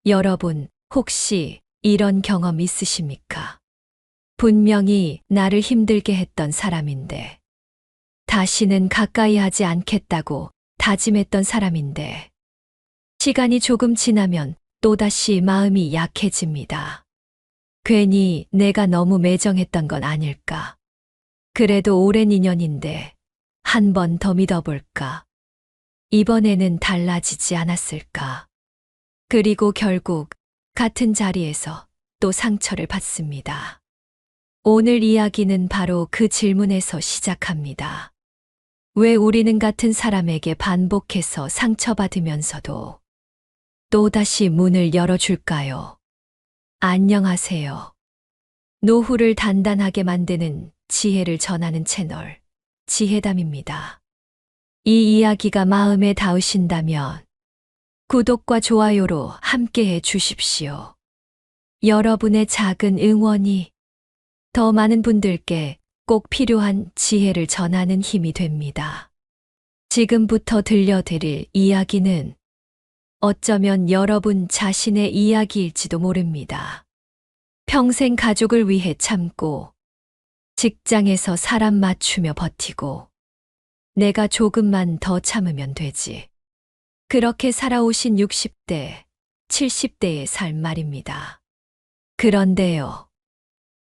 여러분, 혹시 이런 경험 있으십니까? 분명히 나를 힘들게 했던 사람인데, 다시는 가까이 하지 않겠다고 다짐했던 사람인데, 시간이 조금 지나면 또다시 마음이 약해집니다. 괜히 내가 너무 매정했던 건 아닐까? 그래도 오랜 인연인데, 한 번 더 믿어볼까? 이번에는 달라지지 않았을까? 그리고 결국 같은 자리에서 또 상처를 받습니다. 오늘 이야기는 바로 그 질문에서 시작합니다. 왜 우리는 같은 사람에게 반복해서 상처받으면서도 또다시 문을 열어줄까요? 안녕하세요. 노후를 단단하게 만드는 지혜를 전하는 채널, 지혜담입니다. 이 이야기가 마음에 닿으신다면 구독과 좋아요로 함께해 주십시오. 여러분의 작은 응원이 더 많은 분들께 꼭 필요한 지혜를 전하는 힘이 됩니다. 지금부터 들려드릴 이야기는 어쩌면 여러분 자신의 이야기일지도 모릅니다. 평생 가족을 위해 참고, 직장에서 사람 맞추며 버티고, 내가 조금만 더 참으면 되지. 그렇게 살아오신 60대, 70대의 삶 말입니다. 그런데요,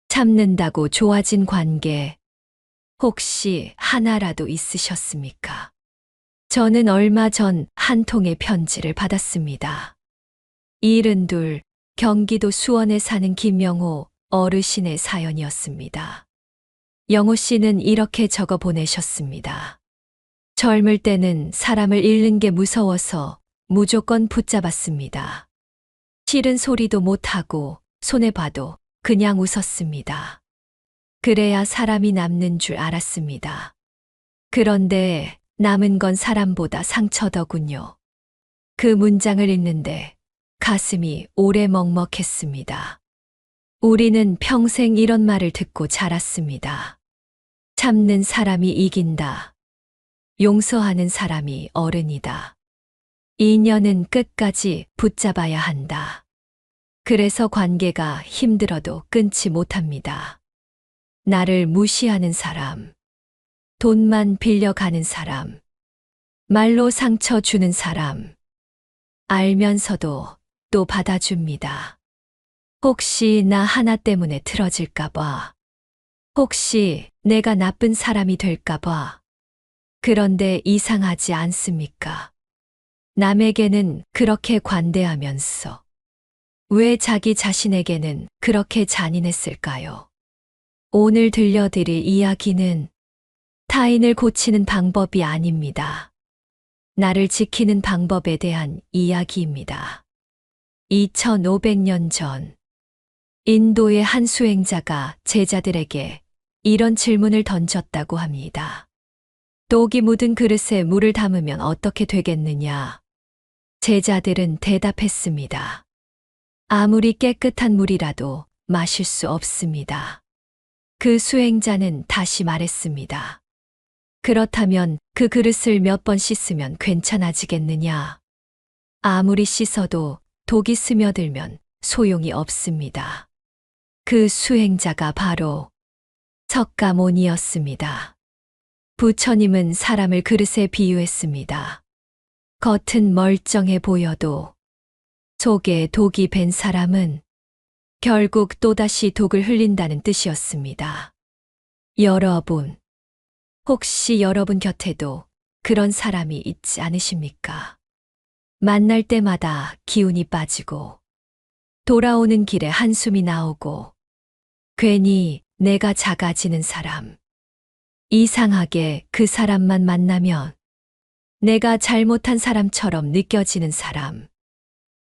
참는다고 좋아진 관계, 혹시 하나라도 있으셨습니까? 저는 얼마 전 한 통의 편지를 받았습니다. 72, 경기도 수원에 사는 김영호 어르신의 사연이었습니다. 영호 씨는 이렇게 적어 보내셨습니다. 젊을 때는 사람을 잃는 게 무서워서 무조건 붙잡았습니다. 싫은 소리도 못하고 손해 봐도 그냥 웃었습니다. 그래야 사람이 남는 줄 알았습니다. 그런데 남은 건 사람보다 상처더군요. 그 문장을 읽는데 가슴이 오래 먹먹했습니다. 우리는 평생 이런 말을 듣고 자랐습니다. 참는 사람이 이긴다. 용서하는 사람이 어른이다. 인연은 끝까지 붙잡아야 한다. 그래서 관계가 힘들어도 끊지 못합니다. 나를 무시하는 사람, 돈만 빌려가는 사람, 말로 상처 주는 사람, 알면서도 또 받아줍니다. 혹시 나 하나 때문에 틀어질까봐, 혹시 내가 나쁜 사람이 될까봐. 그런데 이상하지 않습니까? 남에게는 그렇게 관대하면서 왜 자기 자신에게는 그렇게 잔인했을까요? 오늘 들려드릴 이야기는 타인을 고치는 방법이 아닙니다. 나를 지키는 방법에 대한 이야기입니다. 2500년 전, 인도의 한 수행자가 제자들에게 이런 질문을 던졌다고 합니다. 독이 묻은 그릇에 물을 담으면 어떻게 되겠느냐? 제자들은 대답했습니다. 아무리 깨끗한 물이라도 마실 수 없습니다. 그 수행자는 다시 말했습니다. 그렇다면 그 그릇을 몇 번 씻으면 괜찮아지겠느냐? 아무리 씻어도 독이 스며들면 소용이 없습니다. 그 수행자가 바로 석가모니였습니다. 부처님은 사람을 그릇에 비유했습니다. 겉은 멀쩡해 보여도 속에 독이 밴 사람은 결국 또다시 독을 흘린다는 뜻이었습니다. 여러분, 혹시 여러분 곁에도 그런 사람이 있지 않으십니까? 만날 때마다 기운이 빠지고, 돌아오는 길에 한숨이 나오고, 괜히 내가 작아지는 사람. 이상하게 그 사람만 만나면 내가 잘못한 사람처럼 느껴지는 사람.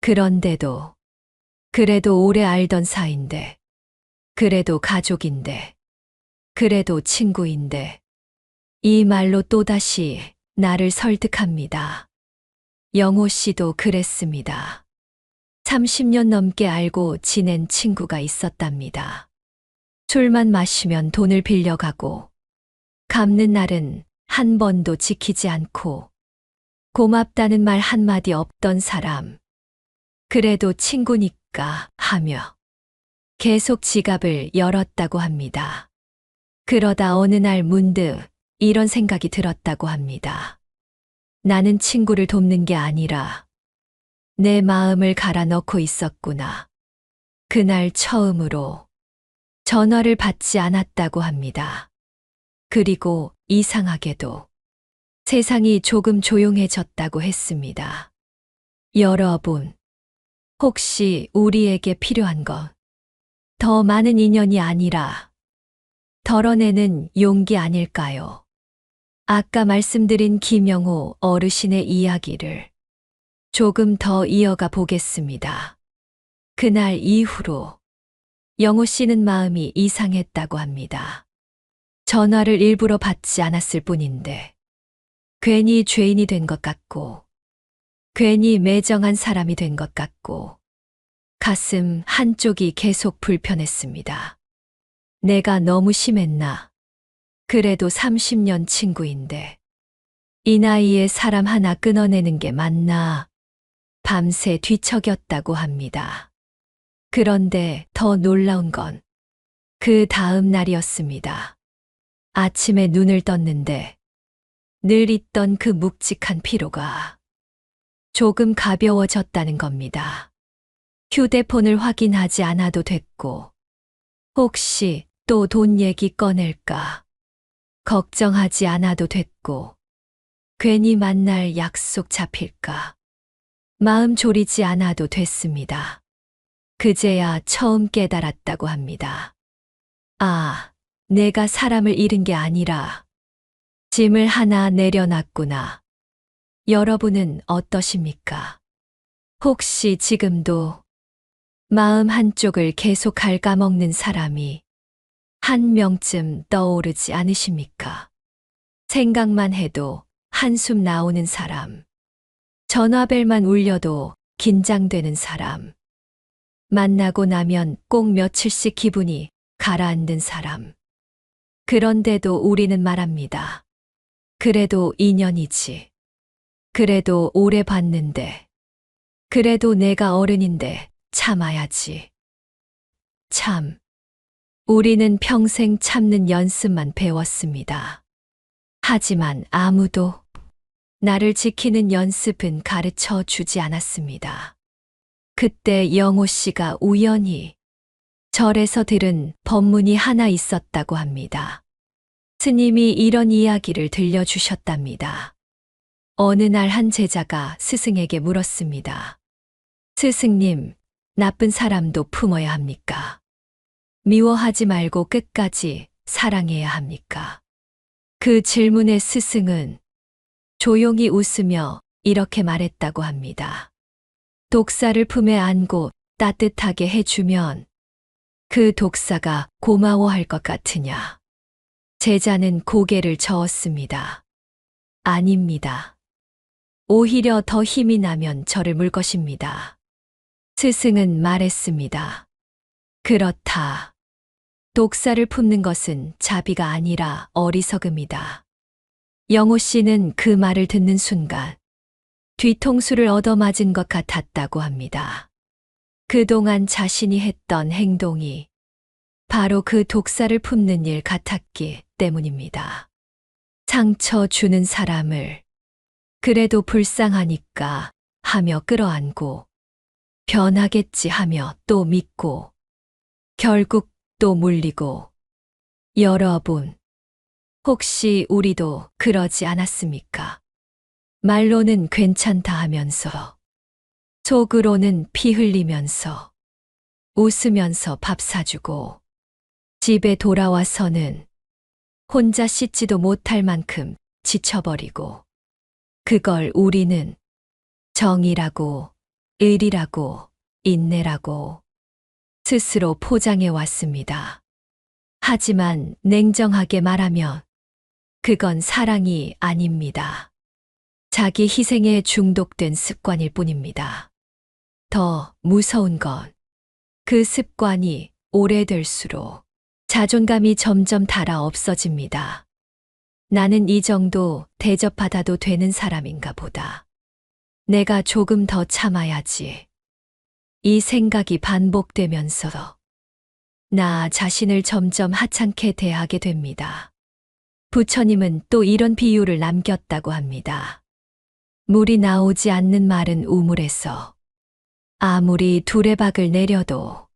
그런데도, 그래도 오래 알던 사이인데, 그래도 가족인데, 그래도 친구인데, 이 말로 또다시 나를 설득합니다. 영호 씨도 그랬습니다. 30년 넘게 알고 지낸 친구가 있었답니다. 술만 마시면 돈을 빌려가고, 갚는 날은 한 번도 지키지 않고, 고맙다는 말 한마디 없던 사람. 그래도 친구니까 하며 계속 지갑을 열었다고 합니다. 그러다 어느 날 문득 이런 생각이 들었다고 합니다. 나는 친구를 돕는 게 아니라 내 마음을 갈아 넣고 있었구나. 그날 처음으로 전화를 받지 않았다고 합니다. 그리고 이상하게도 세상이 조금 조용해졌다고 했습니다. 여러분, 혹시 우리에게 필요한 건 더 많은 인연이 아니라 덜어내는 용기 아닐까요? 아까 말씀드린 김영호 어르신의 이야기를 조금 더 이어가 보겠습니다. 그날 이후로 영호 씨는 마음이 이상했다고 합니다. 전화를 일부러 받지 않았을 뿐인데 괜히 죄인이 된 것 같고 괜히 매정한 사람이 된 것 같고 가슴 한쪽이 계속 불편했습니다. 내가 너무 심했나? 그래도 30년 친구인데 이 나이에 사람 하나 끊어내는 게 맞나? 밤새 뒤척였다고 합니다. 그런데 더 놀라운 건 그 다음 날이었습니다. 아침에 눈을 떴는데 늘 있던 그 묵직한 피로가 조금 가벼워졌다는 겁니다. 휴대폰을 확인하지 않아도 됐고, 혹시 또 돈 얘기 꺼낼까? 걱정하지 않아도 됐고, 괜히 만날 약속 잡힐까? 마음 졸이지 않아도 됐습니다. 그제야 처음 깨달았다고 합니다. 아, 내가 사람을 잃은 게 아니라 짐을 하나 내려놨구나. 여러분은 어떠십니까? 혹시 지금도 마음 한쪽을 계속 갉아먹는 사람이 한 명쯤 떠오르지 않으십니까? 생각만 해도 한숨 나오는 사람, 전화벨만 울려도 긴장되는 사람, 만나고 나면 꼭 며칠씩 기분이 가라앉는 사람. 그런데도 우리는 말합니다. 그래도 인연이지. 그래도 오래 봤는데. 그래도 내가 어른인데 참아야지. 참. 우리는 평생 참는 연습만 배웠습니다. 하지만 아무도 나를 지키는 연습은 가르쳐 주지 않았습니다. 그때 영호 씨가 우연히 절에서 들은 법문이 하나 있었다고 합니다. 스님이 이런 이야기를 들려주셨답니다. 어느 날 한 제자가 스승에게 물었습니다. 스승님, 나쁜 사람도 품어야 합니까? 미워하지 말고 끝까지 사랑해야 합니까? 그 질문에 스승은 조용히 웃으며 이렇게 말했다고 합니다. 독사를 품에 안고 따뜻하게 해주면 그 독사가 고마워할 것 같으냐? 제자는 고개를 저었습니다. 아닙니다. 오히려 더 힘이 나면 저를 물 것입니다. 스승은 말했습니다. 그렇다. 독사를 품는 것은 자비가 아니라 어리석음이다. 영호 씨는 그 말을 듣는 순간 뒤통수를 얻어맞은 것 같았다고 합니다. 그동안 자신이 했던 행동이 바로 그 독사를 품는 일 같았기 때문입니다. 상처 주는 사람을 그래도 불쌍하니까 하며 끌어안고 변하겠지 하며 또 믿고 결국 또 물리고. 여러분, 혹시 우리도 그러지 않았습니까? 말로는 괜찮다 하면서 속으로는 피 흘리면서 웃으면서 밥 사주고 집에 돌아와서는 혼자 씻지도 못할 만큼 지쳐버리고 그걸 우리는 정이라고 의리라고 인내라고 스스로 포장해 왔습니다. 하지만 냉정하게 말하면 그건 사랑이 아닙니다. 자기 희생에 중독된 습관일 뿐입니다. 더 무서운 건 그 습관이 오래될수록 자존감이 점점 닳아 없어집니다. 나는 이 정도 대접받아도 되는 사람인가 보다. 내가 조금 더 참아야지. 이 생각이 반복되면서 나 자신을 점점 하찮게 대하게 됩니다. 부처님은 또 이런 비유를 남겼다고 합니다. 물이 나오지 않는 마른 우물에서 아무리 두레박을 내려도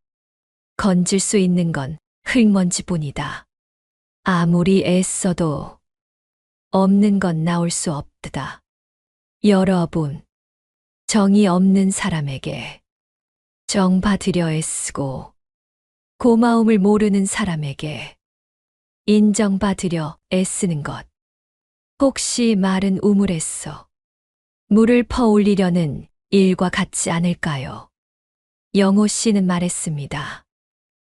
건질 수 있는 건 흙먼지뿐이다. 아무리 애써도 없는 건 나올 수 없다. 여러분, 정이 없는 사람에게 정 받으려 애쓰고 고마움을 모르는 사람에게 인정받으려 애쓰는 것. 혹시 마른 우물에서 물을 퍼올리려는 일과 같지 않을까요? 영호 씨는 말했습니다.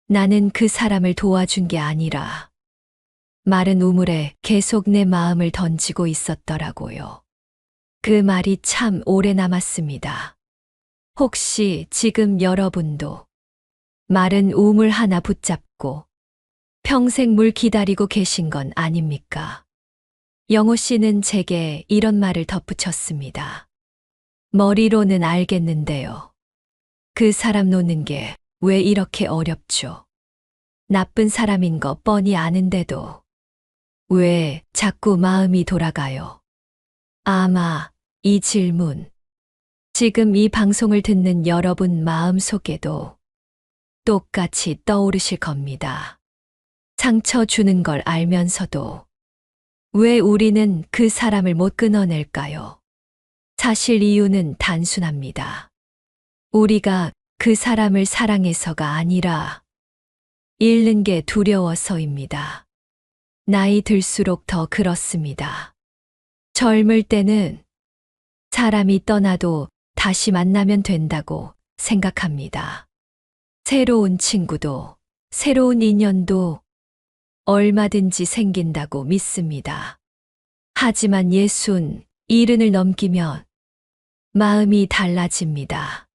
나는 그 사람을 도와준 게 아니라 마른 우물에 계속 내 마음을 던지고 있었더라고요. 그 말이 참 오래 남았습니다. 혹시 지금 여러분도 마른 우물 하나 붙잡고 평생 물 기다리고 계신 건 아닙니까? 영호 씨는 제게 이런 말을 덧붙였습니다. 머리로는 알겠는데요. 그 사람 놓는 게 왜 이렇게 어렵죠? 나쁜 사람인 거 뻔히 아는데도 왜 자꾸 마음이 돌아가요? 아마 이 질문, 지금 이 방송을 듣는 여러분 마음 속에도 똑같이 떠오르실 겁니다. 상처 주는 걸 알면서도 왜 우리는 그 사람을 못 끊어낼까요? 사실 이유는 단순합니다. 우리가 그 사람을 사랑해서가 아니라 잃는 게 두려워서입니다. 나이 들수록 더 그렇습니다. 젊을 때는 사람이 떠나도 다시 만나면 된다고 생각합니다. 새로운 친구도, 새로운 인연도 얼마든지 생긴다고 믿습니다. 하지만 70을 넘기면 마음이 달라집니다.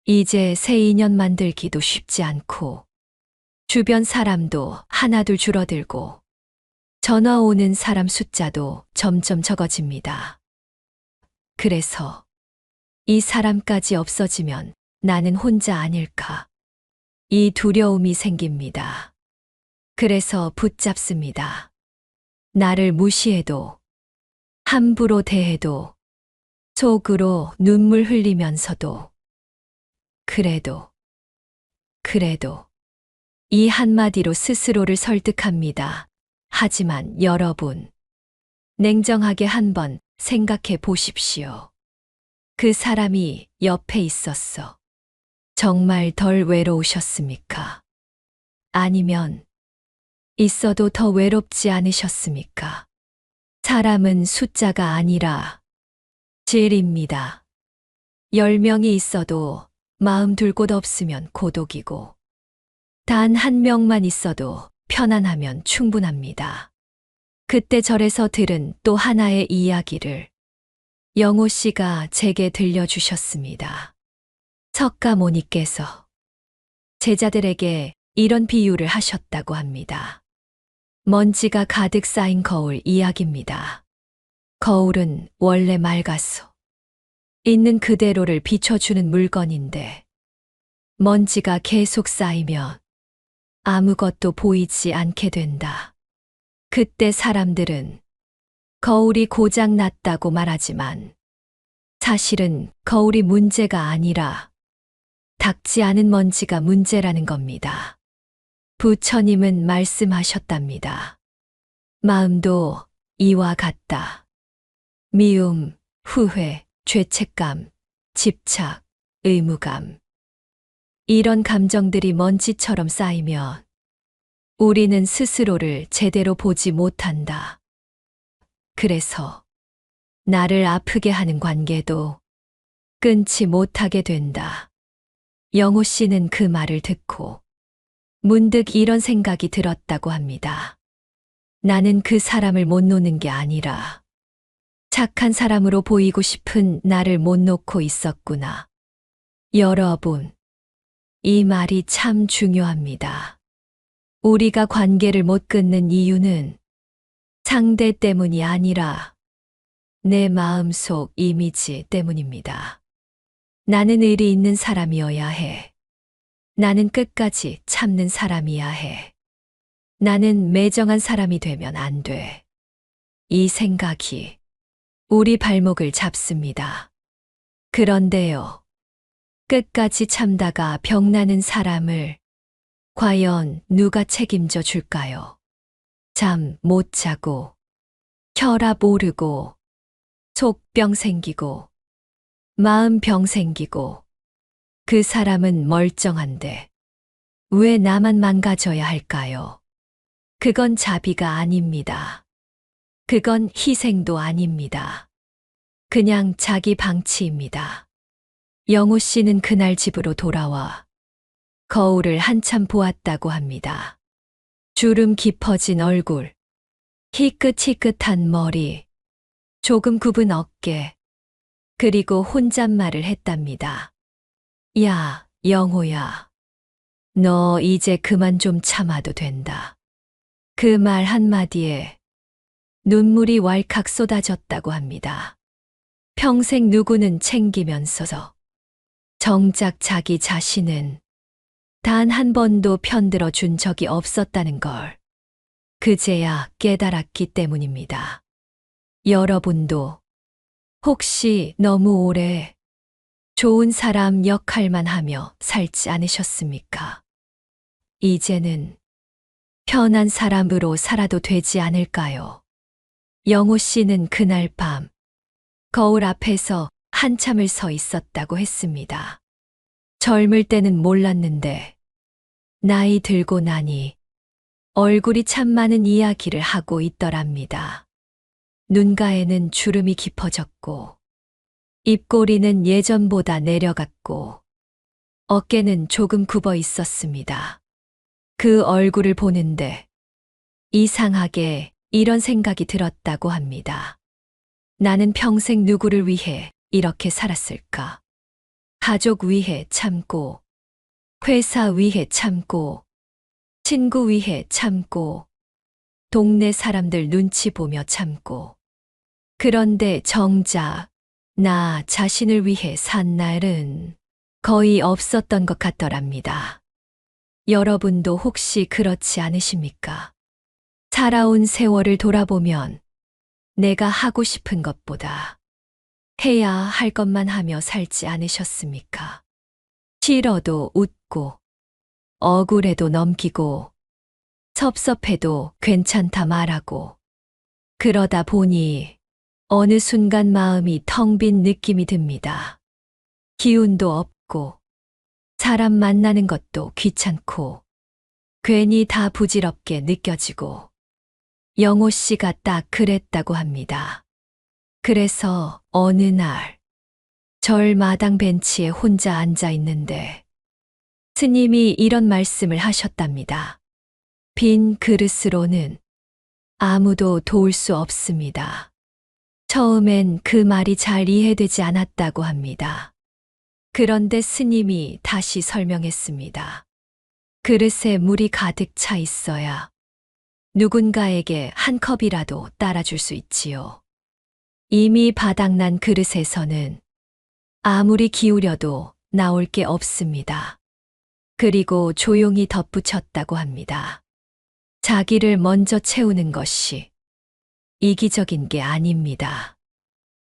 이제 새 인연 만들기도 쉽지 않고 주변 사람도 하나둘 줄어들고 전화 오는 사람 숫자도 점점 적어집니다. 그래서 이 사람까지 없어지면 나는 혼자 아닐까? 이 두려움이 생깁니다. 그래서 붙잡습니다. 나를 무시해도, 함부로 대해도, 속으로 눈물 흘리면서도, 그래도 이 한마디로 스스로를 설득합니다. 하지만 여러분, 냉정하게 한번 생각해 보십시오. 그 사람이 옆에 있었어. 정말 덜 외로우셨습니까? 아니면 있어도 더 외롭지 않으셨습니까? 사람은 숫자가 아니라 질입니다. 10명이 있어도 마음 둘 곳 없으면 고독이고 단 한 명만 있어도 편안하면 충분합니다. 그때 절에서 들은 또 하나의 이야기를 영호 씨가 제게 들려주셨습니다. 석가모니께서 제자들에게 이런 비유를 하셨다고 합니다. 먼지가 가득 쌓인 거울 이야기입니다. 거울은 원래 맑아서 있는 그대로를 비춰주는 물건인데 먼지가 계속 쌓이면 아무것도 보이지 않게 된다. 그때 사람들은 거울이 고장 났다고 말하지만 사실은 거울이 문제가 아니라 닦지 않은 먼지가 문제라는 겁니다. 부처님은 말씀하셨답니다. 마음도 이와 같다. 미움, 후회, 죄책감, 집착, 의무감. 이런 감정들이 먼지처럼 쌓이면 우리는 스스로를 제대로 보지 못한다. 그래서 나를 아프게 하는 관계도 끊지 못하게 된다. 영호 씨는 그 말을 듣고 문득 이런 생각이 들었다고 합니다. 나는 그 사람을 못 놓는 게 아니라 착한 사람으로 보이고 싶은 나를 못 놓고 있었구나. 여러분, 이 말이 참 중요합니다. 우리가 관계를 못 끊는 이유는 상대 때문이 아니라 내 마음속 이미지 때문입니다. 나는 의리 있는 사람이어야 해. 나는 끝까지 참는 사람이야 해. 나는 매정한 사람이 되면 안 돼. 이 생각이 우리 발목을 잡습니다. 그런데요, 끝까지 참다가 병나는 사람을 과연 누가 책임져 줄까요? 잠 못 자고, 혈압 오르고, 속병 생기고, 마음병 생기고, 그 사람은 멀쩡한데 왜 나만 망가져야 할까요? 그건 자비가 아닙니다. 그건 희생도 아닙니다. 그냥 자기 방치입니다. 영호 씨는 그날 집으로 돌아와 거울을 한참 보았다고 합니다. 주름 깊어진 얼굴, 희끗희끗한 머리, 조금 굽은 어깨, 그리고 혼잣말을 했답니다. 야, 영호야. 너 이제 그만 좀 참아도 된다. 그 말 한마디에 눈물이 왈칵 쏟아졌다고 합니다. 평생 누구는 챙기면서 정작 자기 자신은 단 한 번도 편들어 준 적이 없었다는 걸 그제야 깨달았기 때문입니다. 여러분도 혹시 너무 오래 좋은 사람 역할만 하며 살지 않으셨습니까? 이제는 편한 사람으로 살아도 되지 않을까요? 영호 씨는 그날 밤 거울 앞에서 한참을 서 있었다고 했습니다. 젊을 때는 몰랐는데 나이 들고 나니 얼굴이 참 많은 이야기를 하고 있더랍니다. 눈가에는 주름이 깊어졌고 입꼬리는 예전보다 내려갔고 어깨는 조금 굽어 있었습니다. 그 얼굴을 보는데 이상하게 이런 생각이 들었다고 합니다. 나는 평생 누구를 위해 이렇게 살았을까? 가족 위해 참고, 회사 위해 참고, 친구 위해 참고, 동네 사람들 눈치 보며 참고. 그런데 정작 나 자신을 위해 산 날은 거의 없었던 것 같더랍니다. 여러분도 혹시 그렇지 않으십니까? 살아온 세월을 돌아보면 내가 하고 싶은 것보다 해야 할 것만 하며 살지 않으셨습니까? 싫어도 웃고, 억울해도 넘기고, 섭섭해도 괜찮다 말하고, 그러다 보니 어느 순간 마음이 텅 빈 느낌이 듭니다. 기운도 없고, 사람 만나는 것도 귀찮고, 괜히 다 부질없게 느껴지고, 영호 씨가 딱 그랬다고 합니다. 그래서 어느 날 절 마당 벤치에 혼자 앉아 있는데 스님이 이런 말씀을 하셨답니다. 빈 그릇으로는 아무도 도울 수 없습니다. 처음엔 그 말이 잘 이해되지 않았다고 합니다. 그런데 스님이 다시 설명했습니다. 그릇에 물이 가득 차 있어야 누군가에게 한 컵이라도 따라줄 수 있지요. 이미 바닥난 그릇에서는 아무리 기울여도 나올 게 없습니다. 그리고 조용히 덧붙였다고 합니다. 자기를 먼저 채우는 것이 이기적인 게 아닙니다.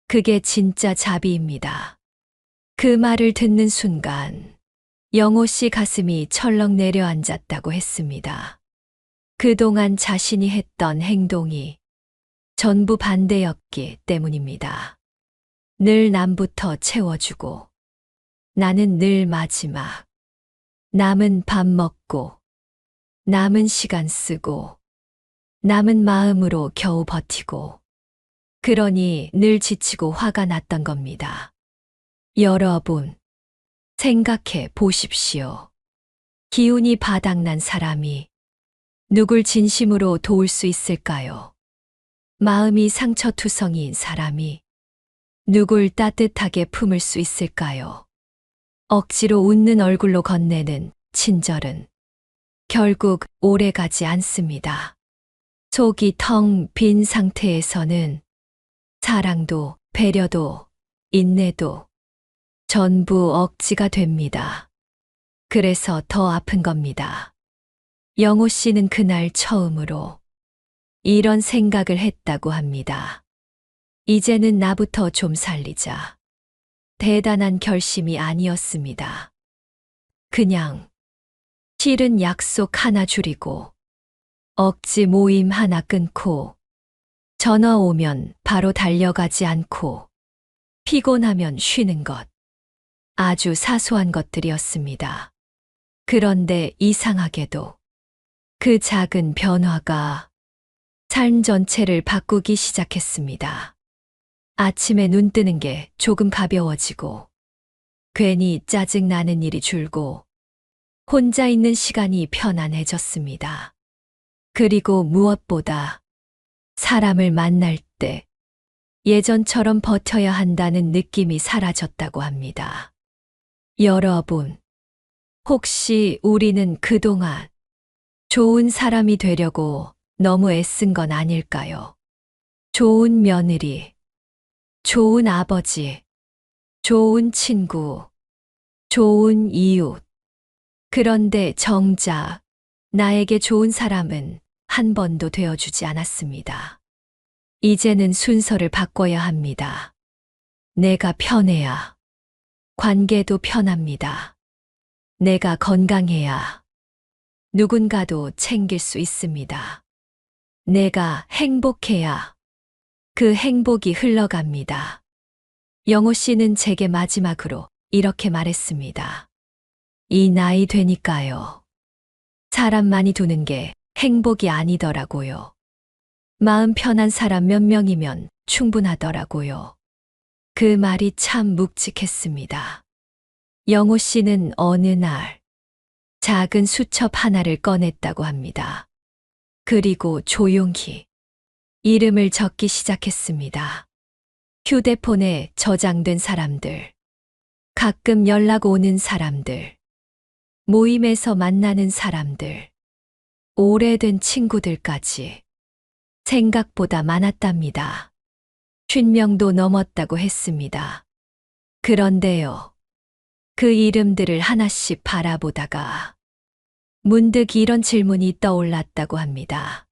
그게 진짜 자비입니다. 그 말을 듣는 순간 영호 씨 가슴이 철렁 내려앉았다고 했습니다. 그동안 자신이 했던 행동이 전부 반대였기 때문입니다. 늘 남부터 채워주고, 나는 늘 마지막, 남은 밥 먹고, 남은 시간 쓰고, 남은 마음으로 겨우 버티고, 그러니 늘 지치고 화가 났던 겁니다. 여러분, 생각해 보십시오. 기운이 바닥난 사람이 누굴 진심으로 도울 수 있을까요? 마음이 상처투성이인 사람이 누굴 따뜻하게 품을 수 있을까요? 억지로 웃는 얼굴로 건네는 친절은 결국 오래 가지 않습니다. 속이 텅 빈 상태에서는 사랑도 배려도 인내도 전부 억지가 됩니다. 그래서 더 아픈 겁니다. 영호 씨는 그날 처음으로 이런 생각을 했다고 합니다. 이제는 나부터 좀 살리자. 대단한 결심이 아니었습니다. 그냥 싫은 약속 하나 줄이고 억지 모임 하나 끊고 전화 오면 바로 달려가지 않고 피곤하면 쉬는 것. 아주 사소한 것들이었습니다. 그런데 이상하게도 그 작은 변화가 삶 전체를 바꾸기 시작했습니다. 아침에 눈 뜨는 게 조금 가벼워지고 괜히 짜증나는 일이 줄고 혼자 있는 시간이 편안해졌습니다. 그리고 무엇보다 사람을 만날 때 예전처럼 버텨야 한다는 느낌이 사라졌다고 합니다. 여러분, 혹시 우리는 그동안 좋은 사람이 되려고 너무 애쓴 건 아닐까요? 좋은 며느리, 좋은 아버지, 좋은 친구, 좋은 이웃. 그런데 정작 나에게 좋은 사람은 한 번도 되어주지 않았습니다. 이제는 순서를 바꿔야 합니다. 내가 편해야 관계도 편합니다. 내가 건강해야 누군가도 챙길 수 있습니다. 내가 행복해야 그 행복이 흘러갑니다. 영호 씨는 제게 마지막으로 이렇게 말했습니다. 이 나이 되니까요. 사람 많이 두는 게 행복이 아니더라고요. 마음 편한 사람 몇 명이면 충분하더라고요. 그 말이 참 묵직했습니다. 영호 씨는 어느 날 작은 수첩 하나를 꺼냈다고 합니다. 그리고 조용히 이름을 적기 시작했습니다. 휴대폰에 저장된 사람들, 가끔 연락 오는 사람들, 모임에서 만나는 사람들, 오래된 친구들까지 생각보다 많았답니다. 50명도 넘었다고 했습니다. 그런데요, 그 이름들을 하나씩 바라보다가 문득 이런 질문이 떠올랐다고 합니다.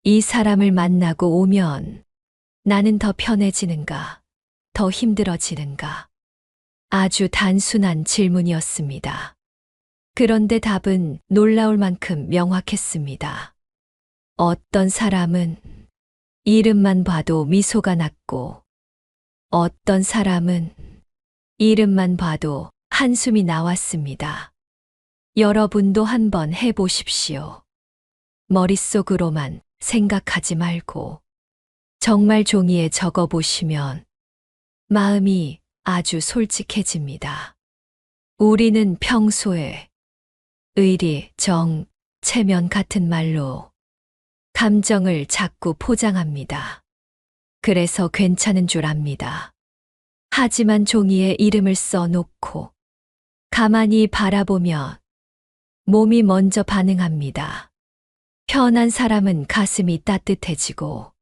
이 사람을 만나고 오면 나는 더 편해지는가, 더 힘들어지는가? 아주 단순한 질문이었습니다. 그런데 답은 놀라울 만큼 명확했습니다. 어떤 사람은 이름만 봐도 미소가 났고, 어떤 사람은 이름만 봐도 한숨이 나왔습니다. 여러분도 한번 해보십시오. 머릿속으로만 생각하지 말고 정말 종이에 적어보시면 마음이 아주 솔직해집니다. 우리는 평소에 의리, 정, 체면 같은 말로 감정을 자꾸 포장합니다. 그래서 괜찮은 줄 압니다. 하지만 종이에 이름을 써놓고 가만히 바라보면 몸이 먼저 반응합니다. 편한 사람은 가슴이 따뜻해지고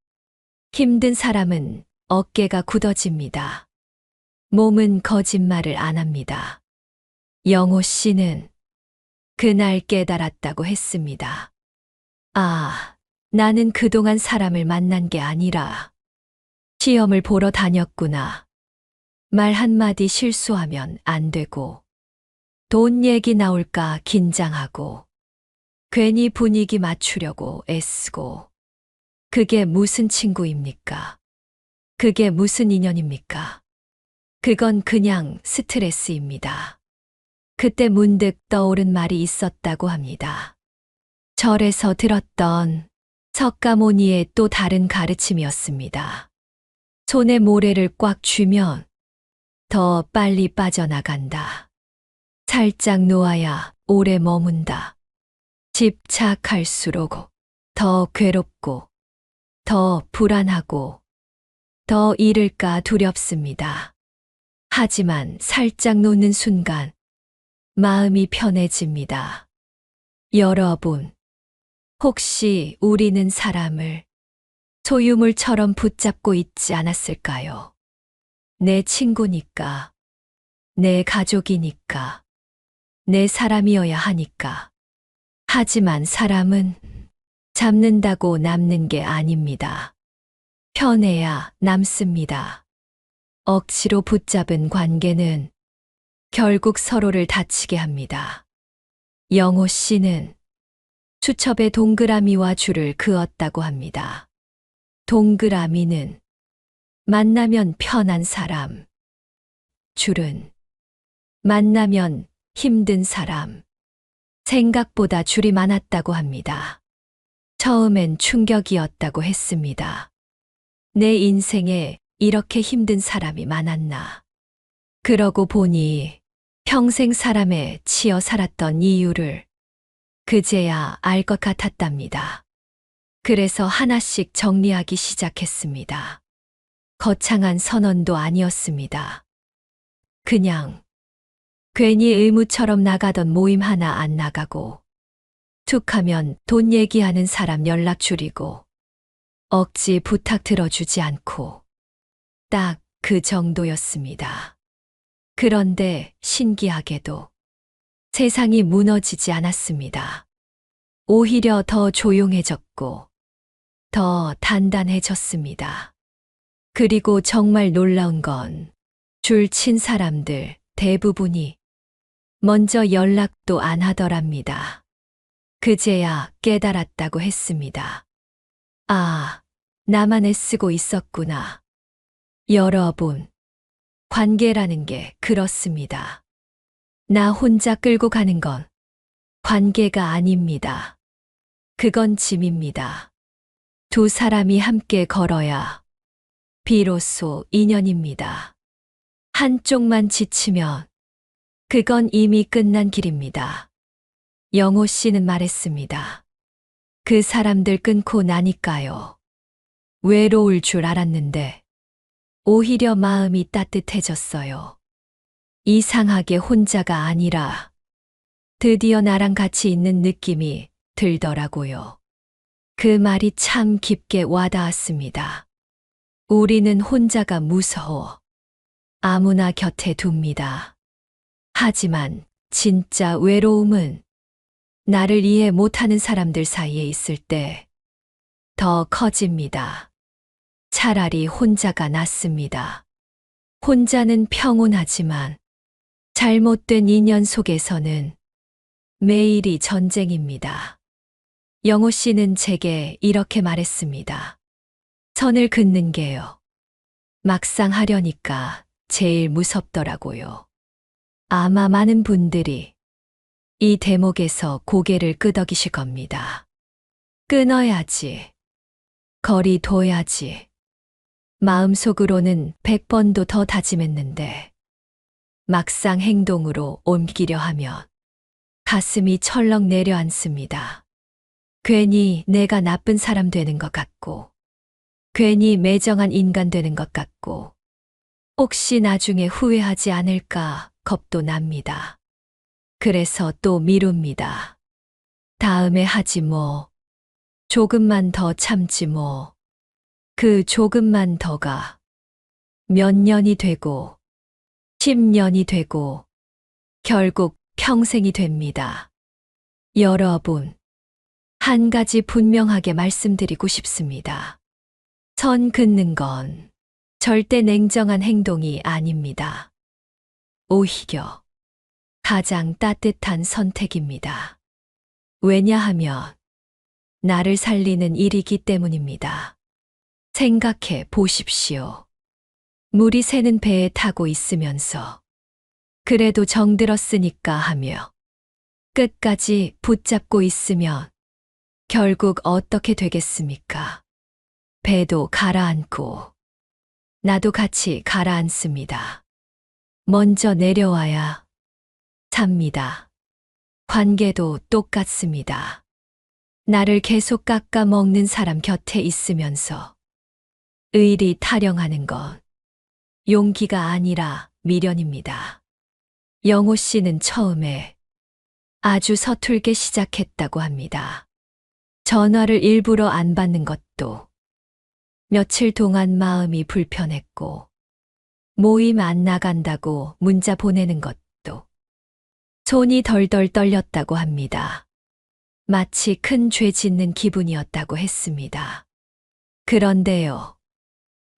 힘든 사람은 어깨가 굳어집니다. 몸은 거짓말을 안 합니다. 영호 씨는 그날 깨달았다고 했습니다. 아, 나는 그동안 사람을 만난 게 아니라 시험을 보러 다녔구나. 말 한마디 실수하면 안 되고, 돈 얘기 나올까 긴장하고, 괜히 분위기 맞추려고 애쓰고, 그게 무슨 친구입니까? 그게 무슨 인연입니까? 그건 그냥 스트레스입니다. 그때 문득 떠오른 말이 있었다고 합니다. 절에서 들었던 석가모니의 또 다른 가르침이었습니다. 손에 모래를 꽉 쥐면 더 빨리 빠져나간다. 살짝 놓아야 오래 머문다. 집착할수록 더 괴롭고, 더 불안하고, 더 잃을까 두렵습니다. 하지만 살짝 놓는 순간 마음이 편해집니다. 여러분, 혹시 우리는 사람을 소유물처럼 붙잡고 있지 않았을까요? 내 친구니까, 내 가족이니까, 내 사람이어야 하니까. 하지만 사람은 잡는다고 남는 게 아닙니다. 편해야 남습니다. 억지로 붙잡은 관계는 결국 서로를 다치게 합니다. 영호 씨는 수첩에 동그라미와 줄을 그었다고 합니다. 동그라미는 만나면 편한 사람, 줄은 만나면 힘든 사람. 생각보다 줄이 많았다고 합니다. 처음엔 충격이었다고 했습니다. 내 인생에 이렇게 힘든 사람이 많았나. 그러고 보니 평생 사람에 치여 살았던 이유를 그제야 알 것 같았답니다. 그래서 하나씩 정리하기 시작했습니다. 거창한 선언도 아니었습니다. 그냥 괜히 의무처럼 나가던 모임 하나 안 나가고, 툭 하면 돈 얘기하는 사람 연락 줄이고, 억지 부탁 들어주지 않고, 딱 그 정도였습니다. 그런데 신기하게도 세상이 무너지지 않았습니다. 오히려 더 조용해졌고, 더 단단해졌습니다. 그리고 정말 놀라운 건 줄 친 사람들 대부분이 먼저 연락도 안 하더랍니다. 그제야 깨달았다고 했습니다. 아, 나만 애쓰고 있었구나. 여러분, 관계라는 게 그렇습니다. 나 혼자 끌고 가는 건 관계가 아닙니다. 그건 짐입니다. 두 사람이 함께 걸어야 비로소 인연입니다. 한쪽만 지치면 그건 이미 끝난 길입니다. 영호 씨는 말했습니다. 그 사람들 끊고 나니까요. 외로울 줄 알았는데 오히려 마음이 따뜻해졌어요. 이상하게 혼자가 아니라 드디어 나랑 같이 있는 느낌이 들더라고요. 그 말이 참 깊게 와닿았습니다. 우리는 혼자가 무서워 아무나 곁에 둡니다. 하지만 진짜 외로움은 나를 이해 못하는 사람들 사이에 있을 때 더 커집니다. 차라리 혼자가 낫습니다. 혼자는 평온하지만 잘못된 인연 속에서는 매일이 전쟁입니다. 영호 씨는 제게 이렇게 말했습니다. 선을 긋는 게요. 막상 하려니까 제일 무섭더라고요. 아마 많은 분들이 이 대목에서 고개를 끄덕이실 겁니다. 끊어야지. 거리 둬야지. 마음속으로는 100번도 더 다짐했는데 막상 행동으로 옮기려 하면 가슴이 철렁 내려앉습니다. 괜히 내가 나쁜 사람 되는 것 같고, 괜히 매정한 인간 되는 것 같고, 혹시 나중에 후회하지 않을까 겁도 납니다. 그래서 또 미룹니다. 다음에 하지 뭐. 조금만 더 참지 뭐. 그 조금만 더가 몇 년이 되고 10년이 되고 결국 평생이 됩니다. 여러분, 한 가지 분명하게 말씀드리고 싶습니다. 선 긋는 건 절대 냉정한 행동이 아닙니다. 오히려 가장 따뜻한 선택입니다. 왜냐하면 나를 살리는 일이기 때문입니다. 생각해 보십시오. 물이 새는 배에 타고 있으면서 그래도 정들었으니까 하며 끝까지 붙잡고 있으면 결국 어떻게 되겠습니까? 배도 가라앉고 나도 같이 가라앉습니다. 먼저 내려와야 삽니다. 관계도 똑같습니다. 나를 계속 깎아 먹는 사람 곁에 있으면서 의리 타령하는 건 용기가 아니라 미련입니다. 영호 씨는 처음에 아주 서툴게 시작했다고 합니다. 전화를 일부러 안 받는 것도 며칠 동안 마음이 불편했고 모임 안 나간다고 문자 보내는 것도 손이 덜덜 떨렸다고 합니다. 마치 큰 죄 짓는 기분이었다고 했습니다. 그런데요.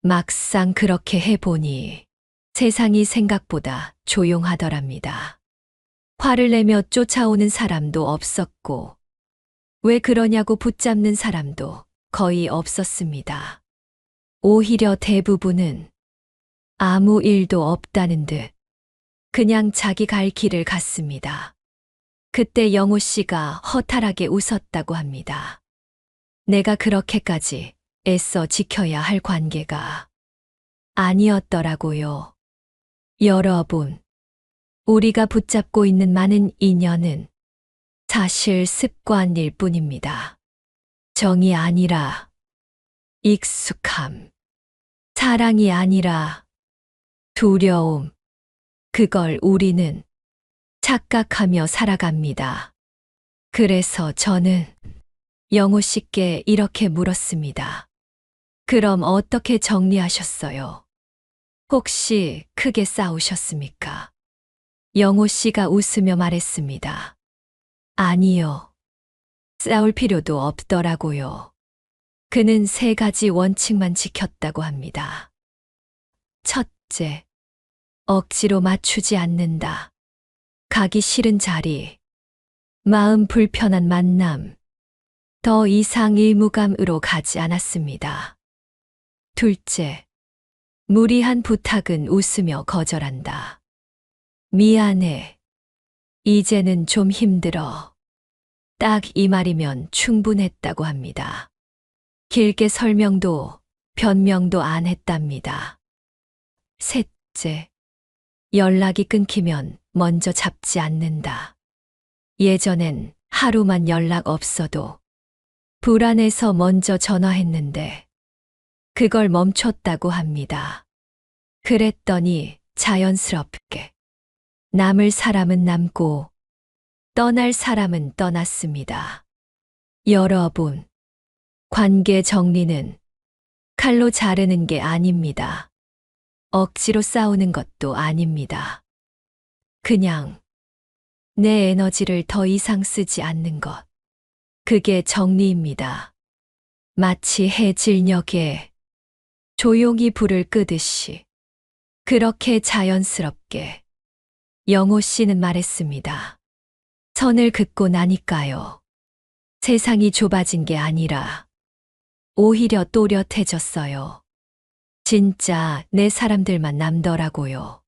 막상 그렇게 해보니 세상이 생각보다 조용하더랍니다. 화를 내며 쫓아오는 사람도 없었고, 왜 그러냐고 붙잡는 사람도 거의 없었습니다. 오히려 대부분은 아무 일도 없다는 듯 그냥 자기 갈 길을 갔습니다. 그때 영호 씨가 허탈하게 웃었다고 합니다. 내가 그렇게까지 애써 지켜야 할 관계가 아니었더라고요. 여러분, 우리가 붙잡고 있는 많은 인연은 사실 습관일 뿐입니다. 정이 아니라 익숙함, 사랑이 아니라 두려움, 그걸 우리는 착각하며 살아갑니다. 그래서 저는 영호 씨께 이렇게 물었습니다. 그럼 어떻게 정리하셨어요? 혹시 크게 싸우셨습니까? 영호 씨가 웃으며 말했습니다. 아니요. 싸울 필요도 없더라고요. 그는 3가지 원칙만 지켰다고 합니다. 첫째, 억지로 맞추지 않는다. 가기 싫은 자리, 마음 불편한 만남, 더 이상 의무감으로 가지 않았습니다. 둘째, 무리한 부탁은 웃으며 거절한다. 미안해. 이제는 좀 힘들어. 딱 이 말이면 충분했다고 합니다. 길게 설명도 변명도 안 했답니다. 셋째, 연락이 끊기면 먼저 잡지 않는다. 예전엔 하루만 연락 없어도 불안해서 먼저 전화했는데 그걸 멈췄다고 합니다. 그랬더니 자연스럽게 남을 사람은 남고 떠날 사람은 떠났습니다. 여러분, 관계 정리는 칼로 자르는 게 아닙니다. 억지로 싸우는 것도 아닙니다. 그냥 내 에너지를 더 이상 쓰지 않는 것. 그게 정리입니다. 마치 해질녘에 조용히 불을 끄듯이 그렇게 자연스럽게 영호 씨는 말했습니다. 선을 긋고 나니까요. 세상이 좁아진 게 아니라 오히려 또렷해졌어요. 진짜 내 사람들만 남더라고요.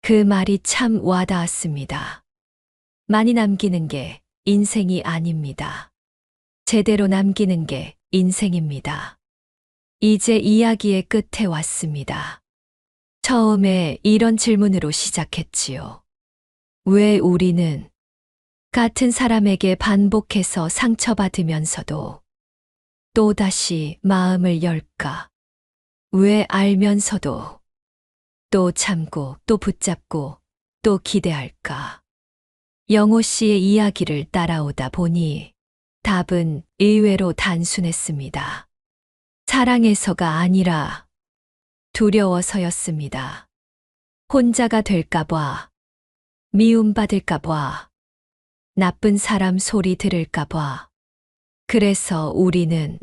그 말이 참 와닿았습니다. 많이 남기는 게 인생이 아닙니다. 제대로 남기는 게 인생입니다. 이제 이야기의 끝에 왔습니다. 처음에 이런 질문으로 시작했지요. 왜 우리는 같은 사람에게 반복해서 상처받으면서도 또다시 마음을 열까? 왜 알면서도 또 참고 또 붙잡고 또 기대할까? 영호 씨의 이야기를 따라오다 보니 답은 의외로 단순했습니다. 사랑해서가 아니라 두려워서였습니다. 혼자가 될까봐, 미움받을까봐, 나쁜 사람 소리 들을까봐. 그래서 우리는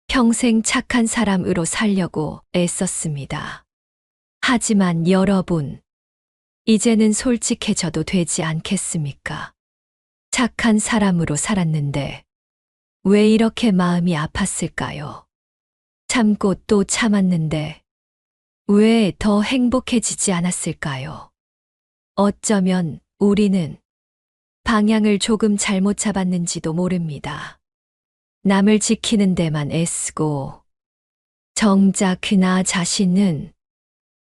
평생 착한 사람으로 살려고 애썼습니다. 하지만 여러분, 이제는 솔직해져도 되지 않겠습니까? 착한 사람으로 살았는데 왜 이렇게 마음이 아팠을까요? 참고 또 참았는데 왜 더 행복해지지 않았을까요? 어쩌면 우리는 방향을 조금 잘못 잡았는지도 모릅니다. 남을 지키는 데만 애쓰고 정작 나 자신은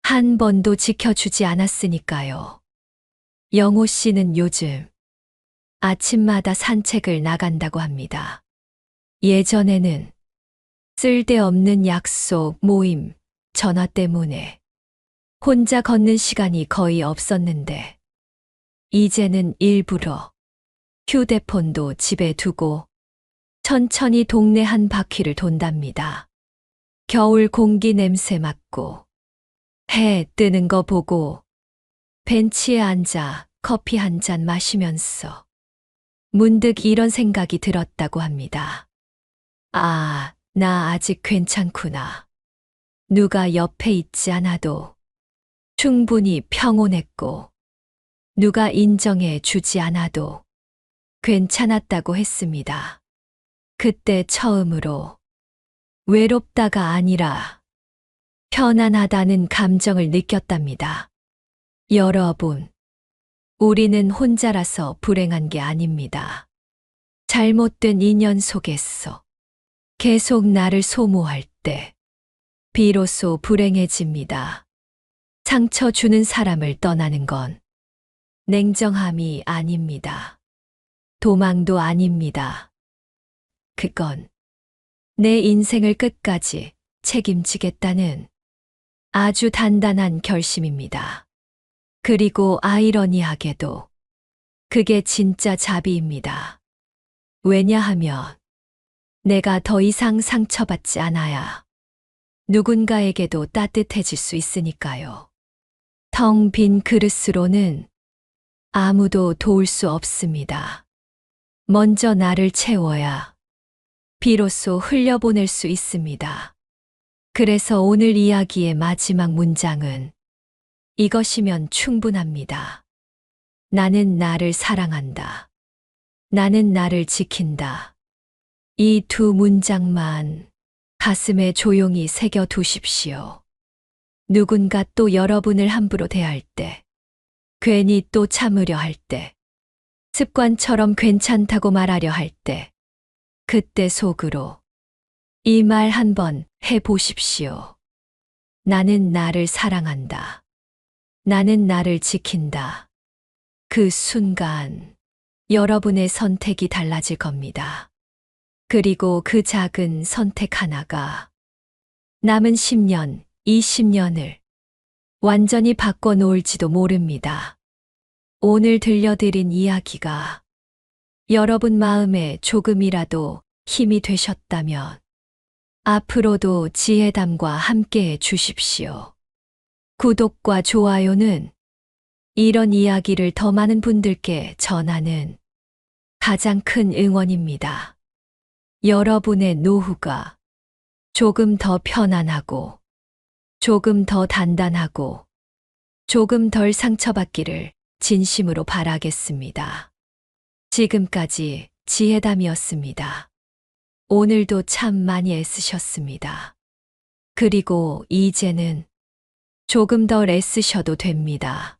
한 번도 지켜주지 않았으니까요. 영호 씨는 요즘 아침마다 산책을 나간다고 합니다. 예전에는 쓸데없는 약속, 모임, 전화 때문에 혼자 걷는 시간이 거의 없었는데 이제는 일부러 휴대폰도 집에 두고 천천히 동네 한 바퀴를 돈답니다. 겨울 공기 냄새 맡고 해 뜨는 거 보고 벤치에 앉아 커피 한 잔 마시면서 문득 이런 생각이 들었다고 합니다. 아, 나 아직 괜찮구나. 누가 옆에 있지 않아도 충분히 평온했고, 누가 인정해 주지 않아도 괜찮았다고 했습니다. 그때 처음으로 외롭다가 아니라 편안하다는 감정을 느꼈답니다. 여러분, 우리는 혼자라서 불행한 게 아닙니다. 잘못된 인연 속에서 계속 나를 소모할 때 비로소 불행해집니다. 상처 주는 사람을 떠나는 건 냉정함이 아닙니다. 도망도 아닙니다. 그건 내 인생을 끝까지 책임지겠다는 아주 단단한 결심입니다. 그리고 아이러니하게도 그게 진짜 자비입니다. 왜냐하면 내가 더 이상 상처받지 않아야 누군가에게도 따뜻해질 수 있으니까요. 텅 빈 그릇으로는 아무도 도울 수 없습니다. 먼저 나를 채워야 비로소 흘려보낼 수 있습니다. 그래서 오늘 이야기의 마지막 문장은 이것이면 충분합니다. 나는 나를 사랑한다. 나는 나를 지킨다. 이 두 문장만 가슴에 조용히 새겨 두십시오. 누군가 또 여러분을 함부로 대할 때, 괜히 또 참으려 할 때, 습관처럼 괜찮다고 말하려 할 때, 그때 속으로 이 말 한번 해보십시오. 나는 나를 사랑한다. 나는 나를 지킨다. 그 순간 여러분의 선택이 달라질 겁니다. 그리고 그 작은 선택 하나가 남은 10년, 20년을 완전히 바꿔놓을지도 모릅니다. 오늘 들려드린 이야기가 여러분 마음에 조금이라도 힘이 되셨다면 앞으로도 지혜담과 함께해 주십시오. 구독과 좋아요는 이런 이야기를 더 많은 분들께 전하는 가장 큰 응원입니다. 여러분의 노후가 조금 더 편안하고, 조금 더 단단하고, 조금 덜 상처받기를 진심으로 바라겠습니다. 지금까지 지혜담이었습니다. 오늘도 참 많이 애쓰셨습니다. 그리고 이제는 조금 더 애쓰셔도 됩니다.